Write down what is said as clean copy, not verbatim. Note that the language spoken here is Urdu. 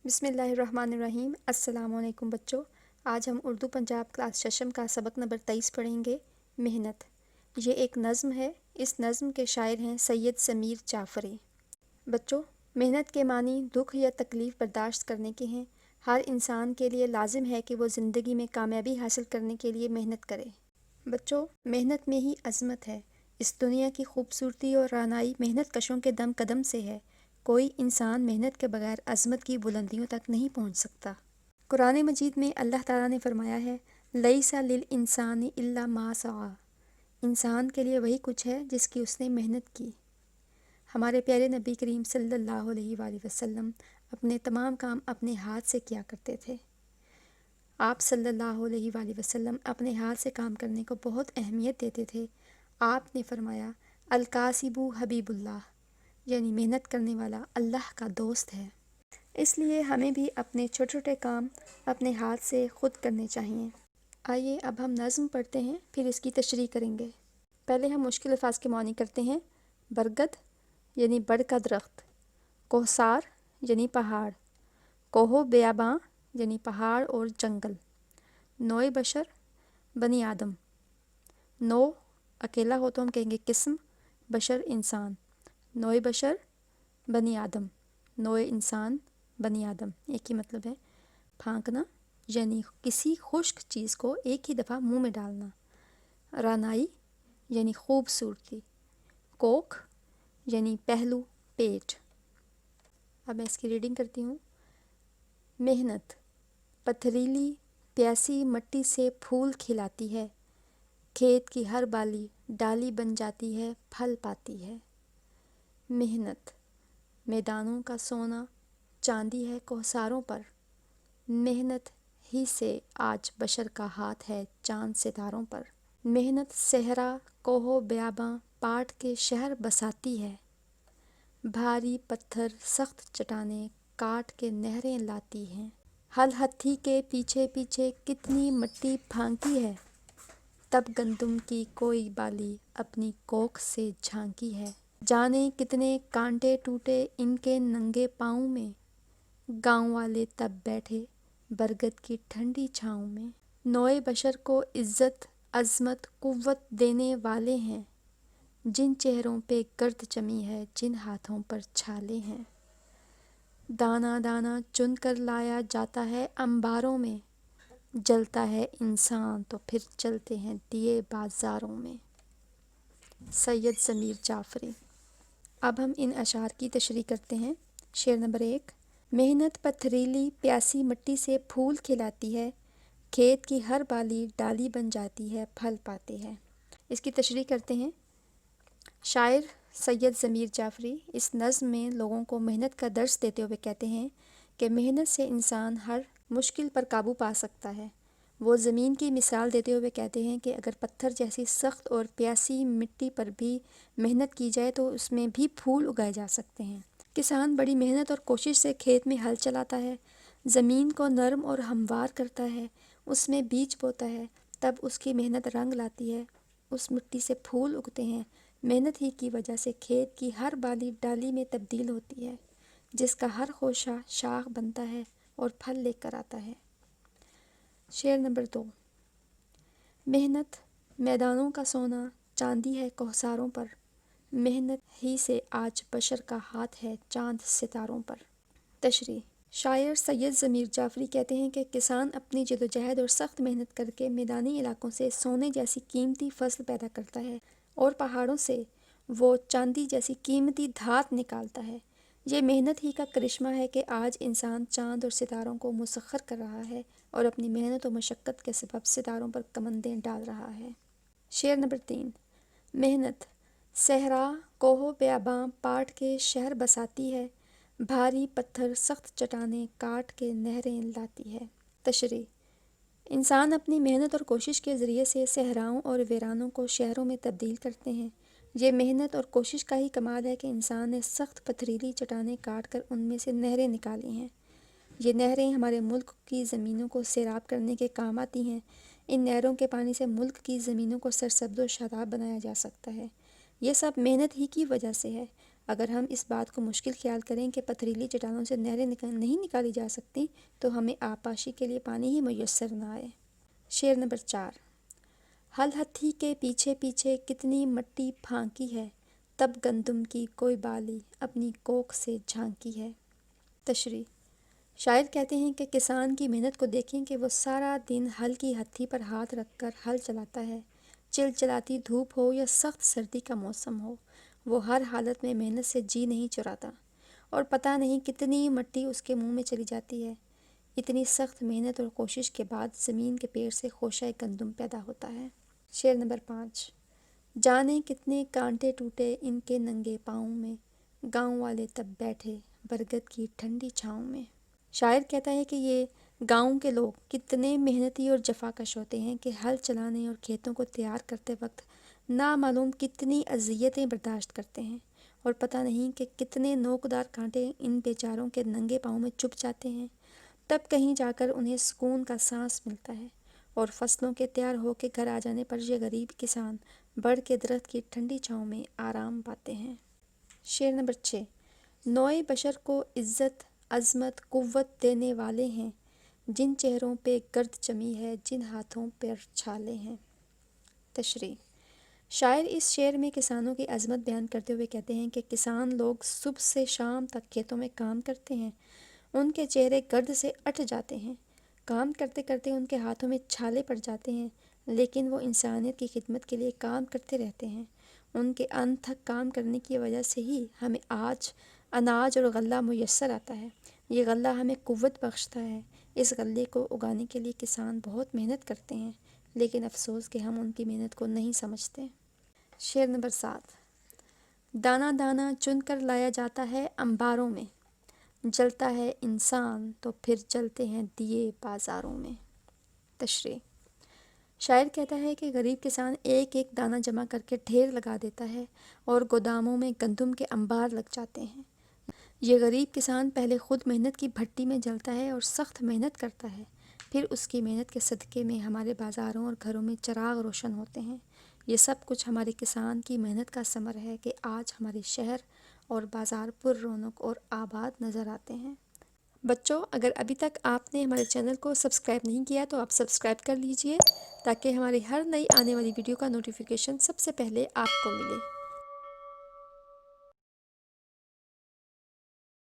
بسم اللہ الرحمن الرحیم۔ السلام علیکم بچوں، آج ہم اردو پنجاب کلاس ششم کا سبق نمبر 23 پڑھیں گے، محنت۔ یہ ایک نظم ہے، اس نظم کے شاعر ہیں سید ضمیر جعفری۔ بچوں، محنت کے معنی دکھ یا تکلیف برداشت کرنے کے ہیں۔ ہر انسان کے لیے لازم ہے کہ وہ زندگی میں کامیابی حاصل کرنے کے لیے محنت کرے۔ بچوں، محنت میں ہی عظمت ہے۔ اس دنیا کی خوبصورتی اور رعنائی محنت کشوں کے دم قدم سے ہے۔ کوئی انسان محنت کے بغیر عظمت کی بلندیوں تک نہیں پہنچ سکتا۔ قرآن مجید میں اللہ تعالیٰ نے فرمایا ہے، لَيْسَ لِلْإِنسَانِ إِلَّا مَا سَعَىٰ۔ انسان کے لیے وہی کچھ ہے جس کی اس نے محنت کی۔ ہمارے پیارے نبی کریم صلی اللہ علیہ وآلہ وسلم اپنے تمام کام اپنے ہاتھ سے کیا کرتے تھے۔ آپ صلی اللہ علیہ وآلہ وسلم اپنے ہاتھ سے کام کرنے کو بہت اہمیت دیتے تھے۔ آپ نے فرمایا، الکاسب حبیب اللہ، یعنی محنت کرنے والا اللہ کا دوست ہے۔ اس لیے ہمیں بھی اپنے چھوٹے چھوٹے کام اپنے ہاتھ سے خود کرنے چاہیے۔ آئیے اب ہم نظم پڑھتے ہیں، پھر اس کی تشریح کریں گے۔ پہلے ہم مشکل الفاظ کے معنی کرتے ہیں۔ برگد یعنی بڑ کا درخت، کوہسار یعنی پہاڑ، کوہ بیاباں یعنی پہاڑ اور جنگل، نوع بشر بنی آدم، نو اکیلا ہو تو ہم کہیں گے قسم، بشر انسان، نوع بشر بنی آدم، نوع انسان بنی آدم، ایک ہی مطلب ہے۔ پھانکنا یعنی کسی خشک چیز کو ایک ہی دفعہ منہ میں ڈالنا، رعنائی یعنی خوبصورتی، کوکھ یعنی پہلو، پیٹ۔ اب میں اس کی ریڈنگ کرتی ہوں۔ محنت پتھریلی پیاسی مٹی سے پھول کھلاتی ہے، کھیت کی ہر بالی ڈالی بن جاتی ہے، پھل پاتی ہے۔ محنت میدانوں کا سونا چاندی ہے کوہساروں پر، محنت ہی سے آج بشر کا ہاتھ ہے چاند ستاروں پر۔ محنت صحرا کوہ بیاباں پاٹ کے شہر بساتی ہے، بھاری پتھر سخت چٹانیں کاٹ کے نہریں لاتی ہیں۔ ہل ہتھی کے پیچھے پیچھے کتنی مٹی پھانکی ہے، تب گندم کی کوئی بالی اپنی کوکھ سے جھانکی ہے۔ جانے کتنے کانٹے ٹوٹے ان کے ننگے پاؤں میں، گاؤں والے تب بیٹھے برگد کی ٹھنڈی چھاؤں میں۔ نوع بشر کو عزت عظمت قوت دینے والے ہیں، جن چہروں پہ گرد جمی ہے، جن ہاتھوں پر چھالے ہیں۔ دانہ دانہ چن کر لایا جاتا ہے انباروں میں، جلتا ہے انسان تو پھر چلتے ہیں دیے بازاروں میں۔ سید ضمیر جعفری۔ اب ہم ان اشعار کی تشریح کرتے ہیں۔ شعر نمبر 1۔ محنت پتھریلی پیاسی مٹی سے پھول کھلاتی ہے، کھیت کی ہر بالی ڈالی بن جاتی ہے، پھل پاتی ہے۔ اس کی تشریح کرتے ہیں۔ شاعر سید ضمیر جعفری اس نظم میں لوگوں کو محنت کا درس دیتے ہوئے کہتے ہیں کہ محنت سے انسان ہر مشکل پر قابو پا سکتا ہے۔ وہ زمین کی مثال دیتے ہوئے کہتے ہیں کہ اگر پتھر جیسی سخت اور پیاسی مٹی پر بھی محنت کی جائے تو اس میں بھی پھول اگائے جا سکتے ہیں۔ کسان بڑی محنت اور کوشش سے کھیت میں ہل چلاتا ہے، زمین کو نرم اور ہموار کرتا ہے، اس میں بیج بوتا ہے، تب اس کی محنت رنگ لاتی ہے، اس مٹی سے پھول اگتے ہیں۔ محنت ہی کی وجہ سے کھیت کی ہر بالی ڈالی میں تبدیل ہوتی ہے، جس کا ہر خوشہ شاخ بنتا ہے اور پھل لے کر آتا ہے۔ شعر نمبر 2۔ محنت میدانوں کا سونا چاندی ہے کوہساروں پر، محنت ہی سے آج بشر کا ہاتھ ہے چاند ستاروں پر۔ تشریح۔ شاعر سید ضمیر جعفری کہتے ہیں کہ کسان اپنی جدوجہد اور سخت محنت کر کے میدانی علاقوں سے سونے جیسی قیمتی فصل پیدا کرتا ہے اور پہاڑوں سے وہ چاندی جیسی قیمتی دھات نکالتا ہے۔ یہ محنت ہی کا کرشمہ ہے کہ آج انسان چاند اور ستاروں کو مسخر کر رہا ہے اور اپنی محنت و مشقت کے سبب ستاروں پر کمندیں ڈال رہا ہے۔ شعر نمبر 3۔ محنت صحرا کوہ بیاباں پاٹ کے شہر بساتی ہے، بھاری پتھر سخت چٹانیں کاٹ کے نہریں لاتی ہے۔ تشریح۔ انسان اپنی محنت اور کوشش کے ذریعے سے صحراؤں اور ویرانوں کو شہروں میں تبدیل کرتے ہیں۔ یہ محنت اور کوشش کا ہی کمال ہے کہ انسان نے سخت پتھریلی چٹانیں کاٹ کر ان میں سے نہریں نکالی ہیں۔ یہ نہریں ہمارے ملک کی زمینوں کو سیراب کرنے کے کام آتی ہیں۔ ان نہروں کے پانی سے ملک کی زمینوں کو سرسبز و شاداب بنایا جا سکتا ہے۔ یہ سب محنت ہی کی وجہ سے ہے۔ اگر ہم اس بات کو مشکل خیال کریں کہ پتھریلی چٹانوں سے نہریں نہیں نکالی جا سکتی تو ہمیں آبپاشی کے لیے پانی ہی میسر نہ آئے۔ شعر نمبر 4۔ ہل ہتھی کے پیچھے پیچھے کتنی مٹی پھانکی ہے، تب گندم کی کوئی بالی اپنی کوکھ سے جھانکی ہے۔ تشریح۔ شاعر کہتے ہیں کہ کسان کی محنت کو دیکھیں کہ وہ سارا دن ہل کی ہتھی پر ہاتھ رکھ کر ہل چلاتا ہے، چلچلاتی دھوپ ہو یا سخت سردی کا موسم ہو، وہ ہر حالت میں محنت سے جی نہیں چراتا، اور پتہ نہیں کتنی مٹی اس کے منہ میں چلی جاتی ہے۔ اتنی سخت محنت اور کوشش کے بعد زمین کے پیڑ سے خوشہ گندم پیدا ہوتا ہے۔ شعر نمبر 5۔ جانے کتنے کانٹے ٹوٹے ان کے ننگے پاؤں میں، گاؤں والے تب بیٹھے برگد کی ٹھنڈی چھاؤں میں۔ شاعر کہتا ہے کہ یہ گاؤں کے لوگ کتنے محنتی اور جفاکش ہوتے ہیں کہ ہل چلانے اور کھیتوں کو تیار کرتے وقت نامعلوم کتنی اذیتیں برداشت کرتے ہیں، اور پتہ نہیں کہ کتنے نوکدار کانٹے ان بیچاروں کے ننگے پاؤں میں چبھ جاتے ہیں۔ تب کہیں جا کر انہیں سکون کا سانس ملتا ہے، اور فصلوں کے تیار ہو کے گھر آ جانے پر یہ غریب کسان بڑھ کے درخت کی ٹھنڈی چھاؤں میں آرام پاتے ہیں۔ شعر نمبر 6۔ نوع بشر کو عزت، عظمت، قوت دینے والے ہیں، جن چہروں پہ گرد جمی ہے، جن ہاتھوں پر چھالے ہیں۔ تشریح۔ شاعر اس شعر میں کسانوں کی عظمت بیان کرتے ہوئے کہتے ہیں کہ کسان لوگ صبح سے شام تک کھیتوں میں کام کرتے ہیں، ان کے چہرے گرد سے اٹھ جاتے ہیں، کام کرتے کرتے ان کے ہاتھوں میں چھالے پڑ جاتے ہیں، لیکن وہ انسانیت کی خدمت کے لیے کام کرتے رہتے ہیں۔ ان کے انتھک کام کرنے کی وجہ سے ہی ہمیں آج اناج اور غلہ میسر آتا ہے۔ یہ غلہ ہمیں قوت بخشتا ہے۔ اس غلے کو اگانے کے لیے کسان بہت محنت کرتے ہیں، لیکن افسوس کہ ہم ان کی محنت کو نہیں سمجھتے۔ شعر نمبر 7۔ دانہ دانہ چن کر لایا جاتا ہے انباروں میں، جلتا ہے انسان تو پھر جلتے ہیں دیے بازاروں میں۔ تشریح۔ شاعر کہتا ہے کہ غریب کسان ایک ایک دانہ جمع کر کے ڈھیر لگا دیتا ہے، اور گوداموں میں گندم کے انبار لگ جاتے ہیں۔ یہ غریب کسان پہلے خود محنت کی بھٹی میں جلتا ہے اور سخت محنت کرتا ہے، پھر اس کی محنت کے صدقے میں ہمارے بازاروں اور گھروں میں چراغ روشن ہوتے ہیں۔ یہ سب کچھ ہمارے کسان کی محنت کا ثمر ہے کہ آج ہمارے شہر اور بازار پر رونق اور آباد نظر آتے ہیں۔ بچوں، اگر ابھی تک آپ نے ہمارے چینل کو سبسکرائب نہیں کیا تو آپ سبسکرائب کر لیجئے، تاکہ ہماری ہر نئی آنے والی ویڈیو کا نوٹیفیکیشن سب سے پہلے آپ کو ملے۔